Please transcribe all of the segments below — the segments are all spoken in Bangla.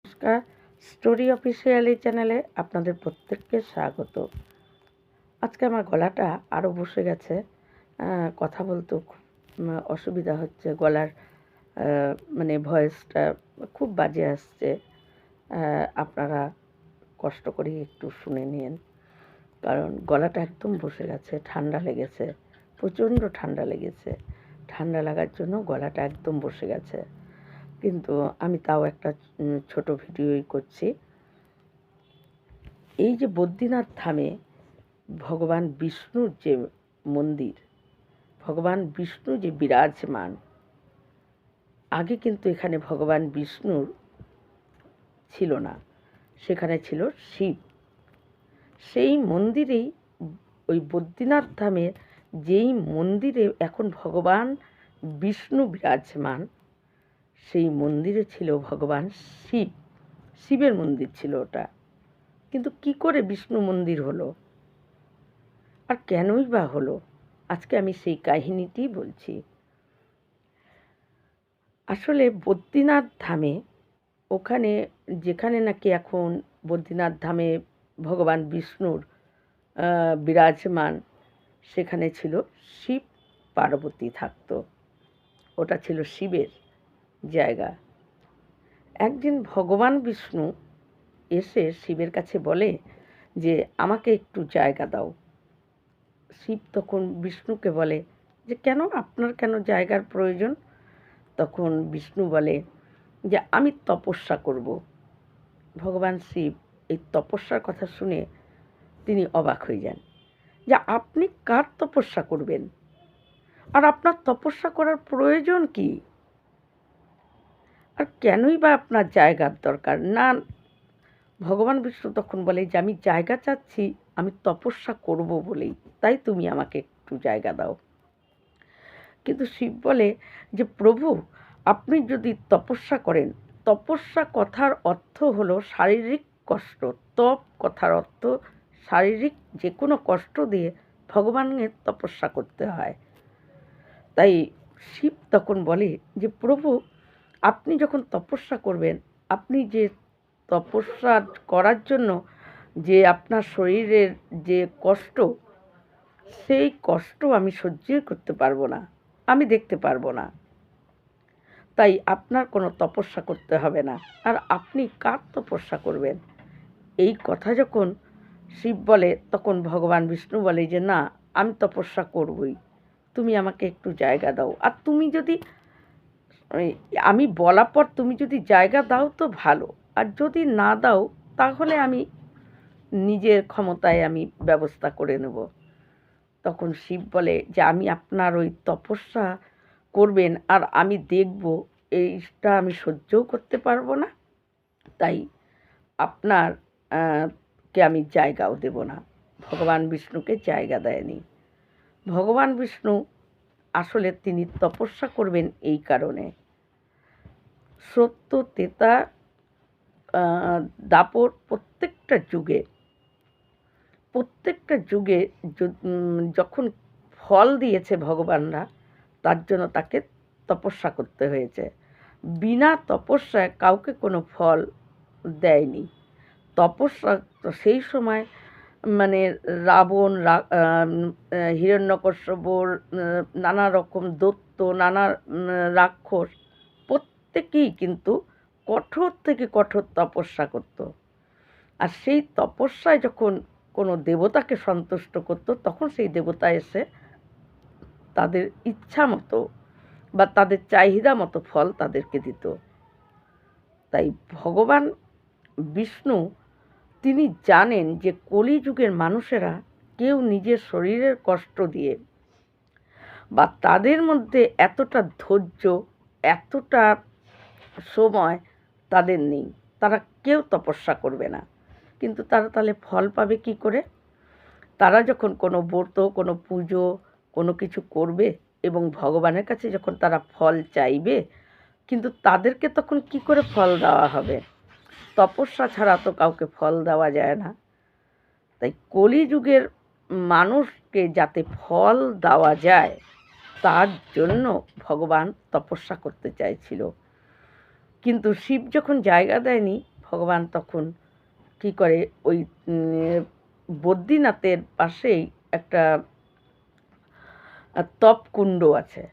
নমস্কার, স্টোরি অফিসিয়াল এই চ্যানেলে আপনাদের প্রত্যেককে স্বাগত। আজকে আমার গলাটা আরও বসে গেছে, কথা বলতেও খুব অসুবিধা হচ্ছে। গলার মানে ভয়েসটা খুব বাজে আসছে। আপনারা কষ্ট করে একটু শুনে নিন, কারণ গলাটা একদম বসে গেছে। ঠান্ডা লেগেছে, প্রচণ্ড ঠান্ডা লেগেছে। ঠান্ডা লাগার জন্য গলাটা একদম বসে গেছে, কিন্তু আমি তাও একটা ছোট ভিডিওই করছি। এই যে বদ্রীনাথ ধামে ভগবান বিষ্ণুর যে মন্দির, ভগবান বিষ্ণু যে বিরাজমান, আগে কিন্তু এখানে ভগবান বিষ্ণুর ছিল না, সেখানে ছিল শিব। সেই মন্দিরেই, ওই বদ্রীনাথ ধামের যেই মন্দিরে এখন ভগবান বিষ্ণু বিরাজমান, সেই মন্দিরে ছিল ভগবান শিব। শিবের মন্দির ছিল ওটা। কিন্তু কি করে বিষ্ণু মন্দির হলো, আর কেনই বা হলো, আজকে আমি সেই কাহিনীটি বলছি। আসলে বদ্রীনাথ ধামে, ওখানে যেখানে নাকি এখন বদ্রীনাথ ধামে ভগবান বিষ্ণুর বিরাজমান, সেখানে ছিল শিব পার্বতী থাকতো। ওটা ছিল শিবের জায়গা। একদিন ভগবান বিষ্ণু এসে শিবের কাছে বলে যে আমাকে একটু জায়গা দাও। শিব তখন বিষ্ণুকে বলে যে কেন, আপনার কেন জায়গার প্রয়োজন? তখন বিষ্ণু বলে যে আমি তপস্যা করব। ভগবান শিব এই তপস্যার কথা শুনে তিনি অবাক হয়ে যান, যে আপনি কার তপস্যা করবেন, আর আপনার তপস্যা করার প্রয়োজন কি, আর কেনই বা আপনার জায়গার দরকার না? ভগবান বিষ্ণু তখন বলে যে আমি জায়গা চাচ্ছি, আমি তপস্যা করব বলেই, তাই তুমি আমাকে একটু জায়গা দাও। কিন্তু শিব বলে যে প্রভু, আপনি যদি তপস্যা করেন, তপস্যা কথার অর্থ হলো শারীরিক কষ্ট। তপ কথার অর্থ শারীরিক যে কোনো কষ্ট দিয়ে ভগবানের তপস্যা করতে হয়। তাই শিব তখন বলে যে প্রভু, আপনি যখন তপস্যা করবেন, আপনি যে তপস্যা করার জন্য যে আপনার শরীরের যে কষ্ট, সেই কষ্ট আমি সহ্যই করতে পারবো না, আমি দেখতে পারবো না। তাই আপনার কোনো তপস্যা করতে হবে না, আর আপনি কার তপস্যা করবেন? এই কথা যখন শিব বলে, তখন ভগবান বিষ্ণু বলে যে না, আমি তপস্যা করবই, তুমি আমাকে একটু জায়গা দাও। আর তুমি যদি, আমি বলা পর তুমি যদি জায়গা দাও তো ভালো, আর যদি না দাও তাহলে আমি নিজের ক্ষমতায় আমি ব্যবস্থা করে নেব। তখন শিব বলে যে আমি আপনার ওই তপস্যা করবেন আর আমি দেখব, এইটা আমি সহ্যও করতে পারবো না, তাই আপনার কে আমি জায়গাও দেব না। ভগবান বিষ্ণুকে জায়গা দেয়নি। ভগবান বিষ্ণু আসলে তিনি তপস্যা করবেন এই কারণে, সত্য ত্রেতা দাপর প্রত্যেকটা যুগে যখন ফল দিয়েছে ভগবানরা, তার জন্য তাকে তপস্যা করতে হয়েছে। বিনা তপস্যায় কাউকে কোনো ফল দেয়নি। তপস্যা সেই সময় মানে রাবণ, হিরণ্যকশ্যপুর, নানা রকম দৈত্য, নানা রাক্ষস, প্রত্যেকেই কিন্তু কঠোর থেকে কঠোর তপস্যা করত। আর সেই তপস্যায় যখন কোনো দেবতাকে সন্তুষ্ট করত, তখন সেই দেবতা এসে তাদের ইচ্ছা মতো বা তাদের চাহিদা মতো ফল তাদেরকে দিত। তাই ভগবান বিষ্ণু তিনি জানেন যে কলিযুগের মানুষেরা কেউ নিজের শরীরের কষ্ট দিয়ে বা তাদের মধ্যে এতটা ধৈর্য, এতটা সময় তাদের নেই, তারা কেউ তপস্যা করবে না। কিন্তু তারা তাহলে ফল পাবে কি করে? তারা যখন কোনো ব্রত, কোনো পুজো, কোনো কিছু করবে এবং ভগবানের কাছে যখন তারা ফল চাইবে, কিন্তু তাদেরকে তখন কি করে ফল দেওয়া হবে? তপস্যা ছাড়া তো কাউকে ফল দেওয়া যায় না। তাই কলিযুগের মানুষকে যাতে ফল দেওয়া যায়, তার জন্য ভগবান তপস্যা করতে চাইছিল। কিন্তু শিব যখন জায়গা দেয়নি, ভগবান তখন কী করে, ওই বদ্রীনাথের পাশেই একটা তপ কুণ্ড আছে,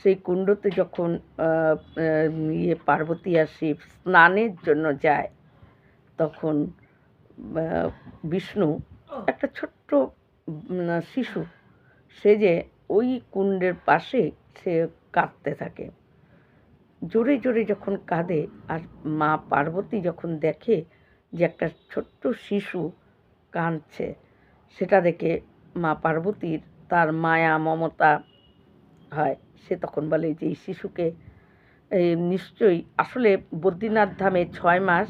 সেই কুণ্ডতে যখন পার্বতী আর শিব স্নানের জন্য যায়, তখন বিষ্ণু একটা ছোট্ট শিশু সেজে ওই কুণ্ডের পাশে সে কাঁদতে থাকে। জোরে জোরে যখন কাঁদে, আর মা পার্বতী যখন দেখে যে একটা ছোট্ট শিশু কাঁদছে, সেটা দেখে মা পার্বতীর তার মায়া মমতা হয়। সে তখন বলে যে এই শিশুকে নিশ্চয়ই, আসলে বদ্রীনাথ ধামে 6 মাস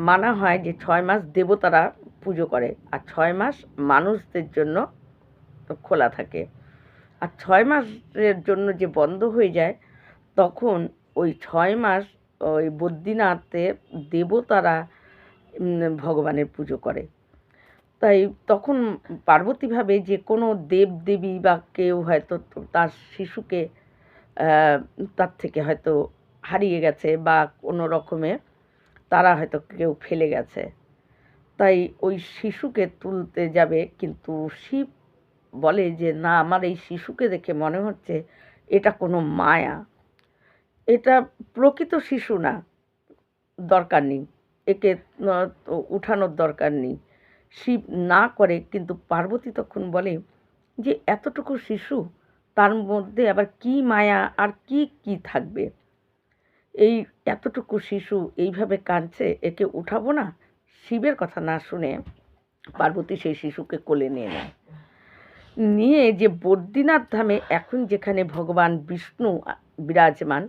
মানা হয় যে 6 মাস দেবতারা পুজো করে, আর 6 মাস মানুষদের জন্য খোলা থাকে। আর 6 মাসের জন্য যে বন্ধ হয়ে যায়, তখন ওই 6 মাস ওই বদ্রীনাথে দেবতারা ভগবানের পুজো করে। তাই তখন পার্বতী ভাবে যে কোনো দেবদেবী বা কেউ হয়তো তার শিশুকে তার থেকে হয়তো হারিয়ে গেছে, বা কোনো রকমে তারা হয়তো কেউ ফেলে গেছে। তাই ওই শিশুকে তুলতে যাবে, কিন্তু শিব বলে যে না, আমার এই শিশুকে দেখে মনে হচ্ছে এটা কোনো মায়া, এটা প্রকৃত শিশু না, দরকার নেই, একে উঠানোর দরকার নেই। শিব না করে, কিন্তু পার্বতী তখন বলে যে এতটুকু শিশু, তার মধ্যে আবার কি মায়া আর কি থাকবে, এই এতটুকু শিশু এইভাবে কাঁদছে, একে উঠাবো না। শিবের কথা না শুনে পার্বতী সেই শিশুকে কোলে নিয়ে নেয়, নিয়ে যে বদ্রীনাথ ধামে এখন যেখানে ভগবান বিষ্ণু বিরাজমান,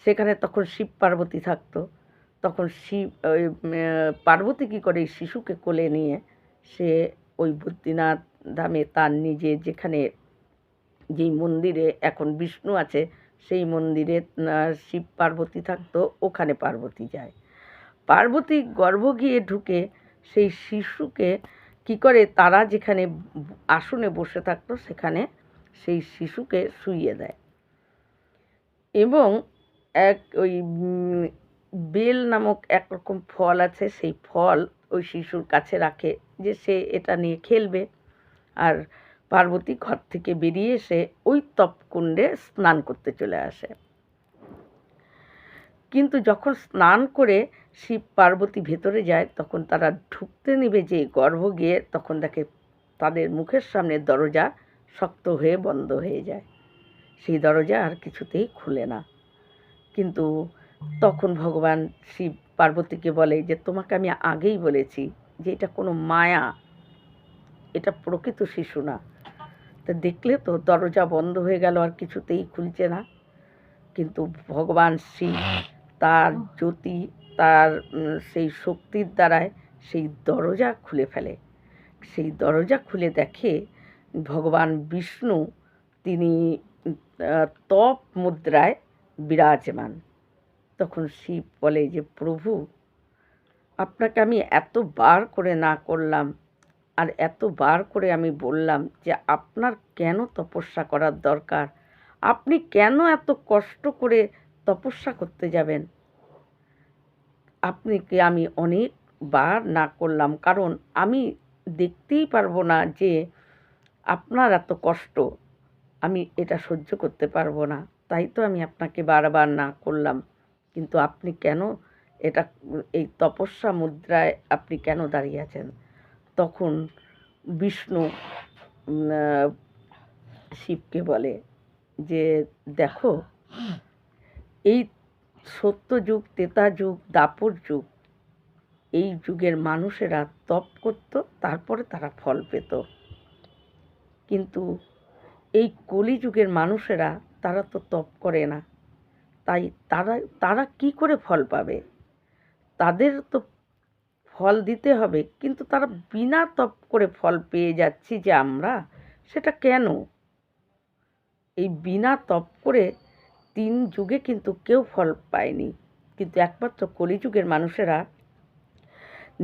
সেখানে তখন শিব পার্বতী থাকতো। তখন শিব ওই পার্বতী কী করে, শিশুকে কোলে নিয়ে সে ওই বদ্রীনাথ ধামে তার নিজে যেখানে, যেই মন্দিরে এখন বিষ্ণু আছে, সেই মন্দিরে শিব পার্বতী থাকতো, ওখানে পার্বতী যায়। পার্বতী গর্ভ গিয়ে ঢুকে সেই শিশুকে কী করে, তারা যেখানে আসনে বসে থাকতো সেখানে সেই শিশুকে শুইয়ে দেয়, এবং ওই বেল নামক একরকম ফল আছে, সেই ফল ওই শিশুর কাছে রাখে যে সে এটা নিয়ে খেলবে। আর পার্বতী ঘর থেকে বেরিয়ে এসে ওই তপকুণ্ডে স্নান করতে চলে আসে। কিন্তু যখন স্নান করে শিব পার্বতী ভেতরে যায়, তখন তারা ঢুকতে নেবে যে গর্ভ গিয়ে, তখন দেখে তাদের মুখের সামনে দরজা শক্ত হয়ে বন্ধ হয়ে যায়, সেই দরজা আর কিছুতেই খুলে না। কিন্তু তখন ভগবান শিব পার্বতীকে বলে যে তোমাকে আমি আগেই বলেছি যে এটা কোনো মায়া, এটা প্রকৃত শিশু না। তা দেখলে তো দরজা বন্ধ হয়ে গেল, আর কিছুতেই খুলছে না। কিন্তু ভগবান শিব তার জ্যোতি, তার সেই শক্তির দ্বারায় সেই দরজা খুলে ফেলে। সেই দরজা খুলে দেখে ভগবান বিষ্ণু, তিনি তপ মুদ্রায় বিরাজমান। তখন শিব বলে যে প্রভু, আপনাকে আমি এতবার করে না করলাম, আর এতবার করে আমি বললাম যে আপনার কেন তপস্যা করার দরকার, আপনি কেন এত কষ্ট করে তপস্যা করতে যাবেন। আপনাকে আমি অনেকবার না করলাম, কারণ আমি দেখতেই পারবো না যে আপনার এত কষ্ট, আমি এটা সহ্য করতে পারবো না, তাই তো আমি আপনাকে বারবার না করলাম। কিন্তু আপনি কেন এটা, এই তপস্যা মুদ্রায় আপনি কেন দাঁড়িয়ে আছেন। তখন বিষ্ণু শিবকে বলে যে দেখো, এই সত্যযুগ, ত্রেতা যুগ, দাপর যুগ, এই যুগের মানুষেরা তপ করত, তারপরে তারা ফল পেত। কিন্তু এই কলিযুগের মানুষেরা, তারা তো তপ করে না, তাই তারা কি করে ফল পাবে। তাদের তো ফল দিতে হবে, কিন্তু তারা বিনা তপ করে ফল পেয়ে যাচ্ছি যে আমরা, সেটা কেন। এই বিনা তপ করে 3 যুগে কিন্তু কেউ ফল পায়নি, কিন্তু একমাত্র কলিযুগের মানুষেরা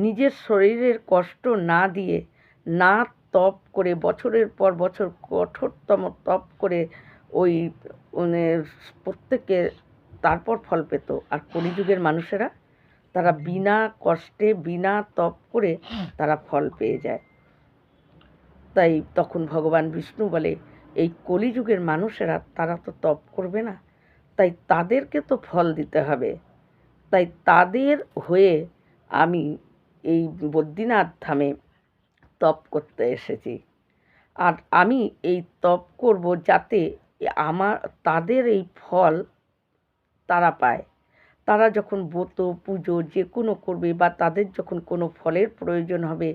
নিজের শরীরের কষ্ট না দিয়ে, না তপ করে, বছরের পর বছর কঠোরতম তপ করে ওই প্রত্যেকে তারপর ফল পেত। আর কলিযুগের মানুষেরা তারা বিনা কষ্টে বিনা তপ করে তারা ফল পেয়ে যায়। তাই তখন ভগবান বিষ্ণু বলে, এই কলিযুগের মানুষেরা তারা তো তপ করবে না, তাই তাদেরকে তো ফল দিতে হবে। তাই তাদের হয়ে আমি এই বদ্রীনাথ ধামে তপ করতে এসেছি। আর আমি এই তপ করব যাতে তাদের এই ফল তারা পায়। তারা যখন ব্রত পুজো যে কোনো করবে বা তাদের যখন কোনো ফলের প্রয়োজন হবে,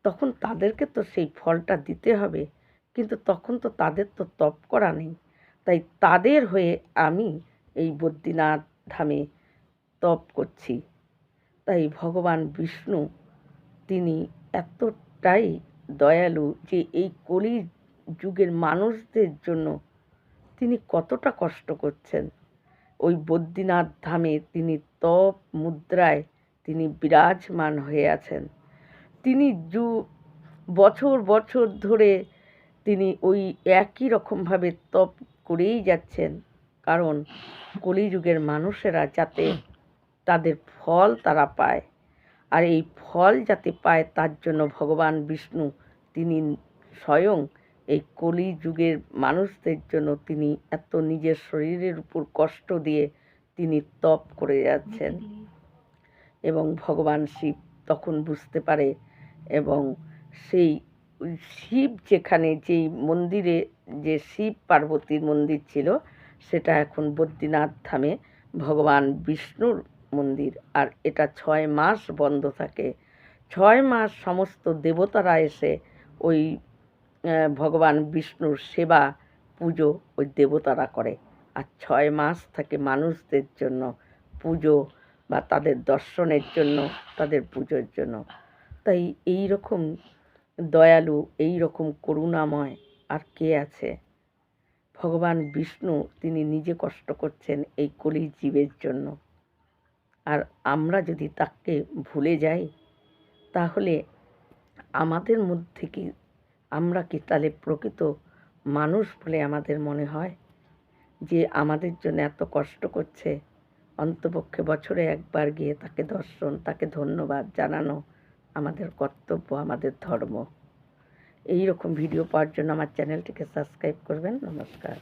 তখন তাদেরকে তো সেই ফলটা দিতে হবে, কিন্তু তখন তো তাদের তো তপ করা নেই। তাই তাদের হয়ে আমি এই বদ্রীনাথ ধামে তপ করছি। তাই ভগবান বিষ্ণু তিনি এতটাই দয়ালু যে এই কলি যুগের মানুষদের জন্য তিনি কতটা কষ্ট করছেন। ওই বদ্রীনাথ ধামে তিনি তপ মুদ্রায় তিনি বিরাজমান হয়ে আছেন। তিনি বছর বছর ধরে তিনি ওই একই রকমভাবে তপ করেই যাচ্ছেন, কারণ কলিযুগের মানুষেরা যাতে তাদের ফল তারা পায়। আর এই ফল যাতে পায় তার জন্য ভগবান বিষ্ণু তিনি স্বয়ং এই কলিযুগের মানুষদের জন্য তিনি এত নিজের শরীরের উপর কষ্ট দিয়ে তিনি তপ করে যাচ্ছেন। এবং ভগবান শিব তখন বুঝতে পারে, এবং সেই শিব যেখানে যেই মন্দিরে যে শিব পার্বতীর মন্দির ছিল, সেটা এখন বদ্রীনাথ ধামে ভগবান বিষ্ণুর মন্দির। আর এটা 6 মাস বন্ধ থাকে। 6 মাস সমস্ত দেবতারা এসে ওই ভগবান বিষ্ণুর সেবা পুজো ওই দেবতারা করে। আর 6 মাস থাকে মানুষদের জন্য পুজো বা তাদের দর্শনের জন্য, তাদের পুজোর জন্য। তাই এই রকম দয়ালু, এই রকম করুণাময় আর কে আছে? ভগবান বিষ্ণু তিনি নিজে কষ্ট করছেন এই কলি জীবের জন্য। আর আমরা যদি তাকে ভুলে যাই, তাহলে আমাদের মধ্যে কি আমরা কি তাহলে প্রকৃত মানুষ বলে আমাদের মনে হয়? যে আমাদের জন্য এত কষ্ট করছে, অন্তপক্ষে বছরে একবার গিয়ে তাকে দর্শন, তাকে ধন্যবাদ জানানো আমাদের কর্তব্য, আমাদের ধর্ম। এই রকম ভিডিও পাওয়ার জন্য আমার চ্যানেলটিকে সাবস্ক্রাইব করবেন। নমস্কার।